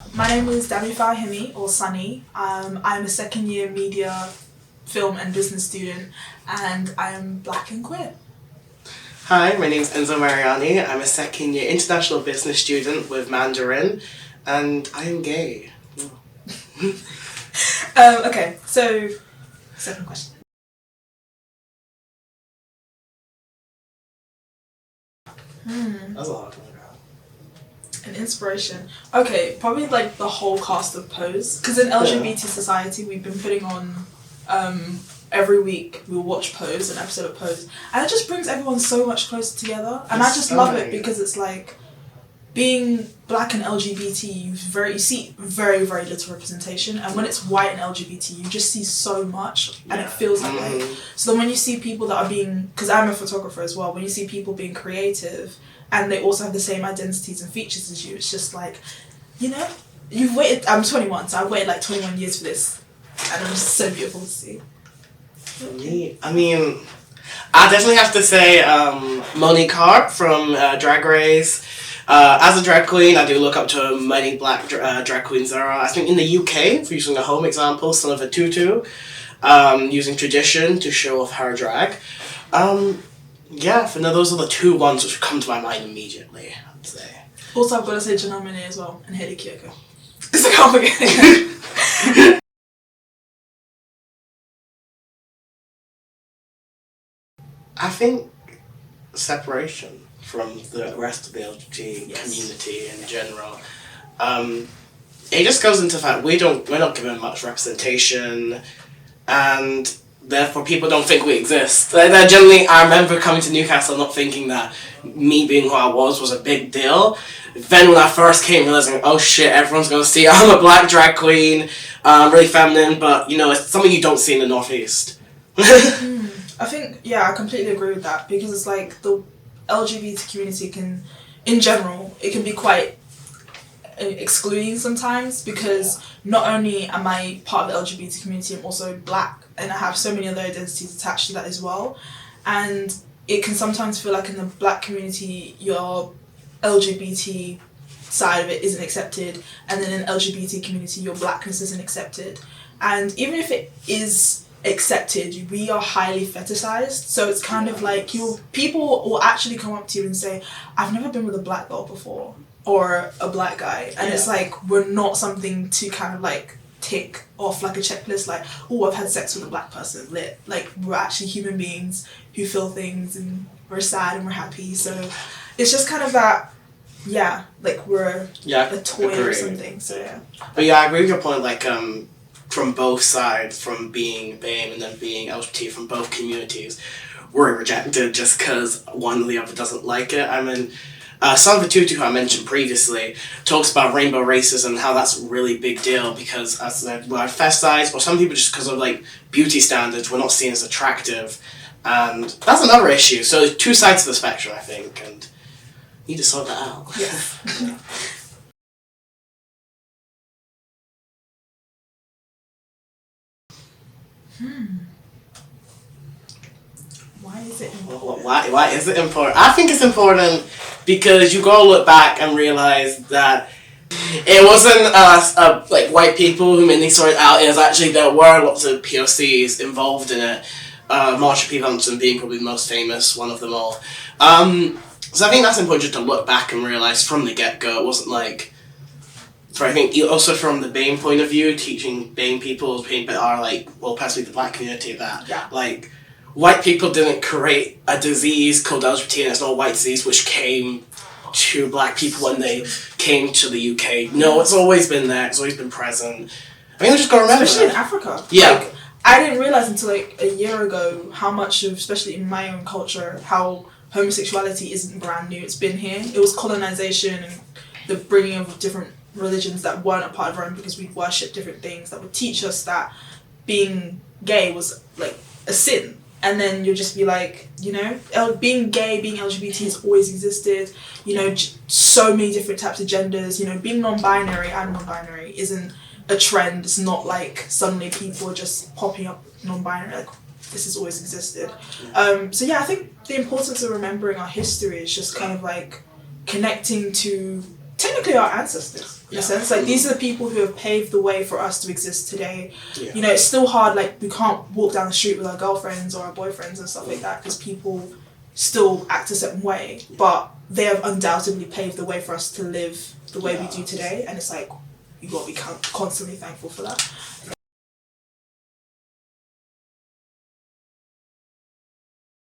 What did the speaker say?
My name is Dami Fahimi, or Sunny. I'm a second year media, film and business student, and I am black and queer. Hi, my name's Enzo Mariani. I'm a second year international business student with Mandarin, and I am gay. Okay, so second question. That's a lot to look at. An inspiration. Okay, probably like the whole cast of Pose. Because in LGBT society, we've been putting on every week we'll watch Pose, an episode of Pose, and it just brings everyone so much closer together. And I just love it because it's like being black and LGBT, you see very, very little representation, and when it's white and LGBT, you just see so much, and it feels that way. So then when you see people that are being, because I'm a photographer as well, when you see people being creative and they also have the same identities and features as you, it's just like, you know, you've waited, I'm 21, so I've waited like 21 years for this, and it's just so beautiful to see. I mean, I definitely have to say Monique Hart from Drag Race. As a drag queen, I do look up to many black drag queens there are. I think in the UK, for using a home example, Son of a Tutu, using tradition to show off her drag. Those are the two ones which come to my mind immediately, I'd say. Also, I've got to say Janelle Monáe as well, and Hayley Kiyoko. It's a complicated. I think separation from the rest of the LGBT community in general. It just goes into the fact we're not given much representation, and therefore people don't think we exist. Generally, I remember coming to Newcastle not thinking that me being who I was a big deal. Then when I first came, realizing, oh shit, everyone's gonna see I'm a black drag queen, really feminine, but it's something you don't see in the Northeast. I think, I completely agree with that, because it's like the LGBT community can, in general, it can be quite excluding sometimes, because not only am I part of the LGBT community, I'm also black, and I have so many other identities attached to that as well, and it can sometimes feel like in the black community your LGBT side of it isn't accepted, and then in the LGBT community your blackness isn't accepted, and even if it is accepted, we are highly fetishized, so it's kind of like people will actually come up to you and say, I've never been with a black girl before, or a black guy, and it's like we're not something to kind of like tick off like a checklist, like, oh, I've had sex with a black person, lit. Like, we're actually human beings who feel things, and we're sad and we're happy, so it's just kind of that, like we're a toy or something, so But I agree with your point, like from both sides, from being BAME and then being LGBT from both communities, we're rejected just because one or the other doesn't like it. I mean, Son of a Tutu, who I mentioned previously, talks about rainbow racism and how that's a really big deal because, as I said, we're fetishized, or some people just because of like beauty standards, we're not seen as attractive, and that's another issue. So there's two sides to the spectrum, I think, and you need to sort that out. Yeah. Why is it important? Why is it important? I think it's important because you gotta look back and realize that it wasn't like white people who mainly sorted out. It was actually there were lots of POCs involved in it. Marsha P. Johnson being probably the most famous one of them all. So I think that's important just to look back and realize from the get-go it wasn't like. I think also from the BAME point of view, teaching BAME people that are like, well, personally the black community, that like white people didn't create a disease called LGBT, and it's not a white disease which came to black people when they came to the UK. No, it's always been there. It's always been present. I think we just gotta remember, especially in Africa. Yeah. Like, I didn't realize until like a year ago how much of, especially in my own culture, how homosexuality isn't brand new. It's been here. It was colonization and the bringing of different religions that weren't a part of Rome, because we worship different things that would teach us that being gay was like a sin. And then you'll just be like, being gay, being LGBT has always existed, so many different types of genders, being non-binary, I'm non-binary, isn't a trend. It's not like suddenly people are just popping up non-binary, like this has always existed. I think the importance of remembering our history is just kind of like connecting to technically our ancestors in a sense. Like, these are the people who have paved the way for us to exist today. Yeah. You know, it's still hard, like, we can't walk down the street with our girlfriends or our boyfriends and stuff like that because people still act a certain way, but they have undoubtedly paved the way for us to live the way we do today, and it's like, you got to be constantly thankful for that.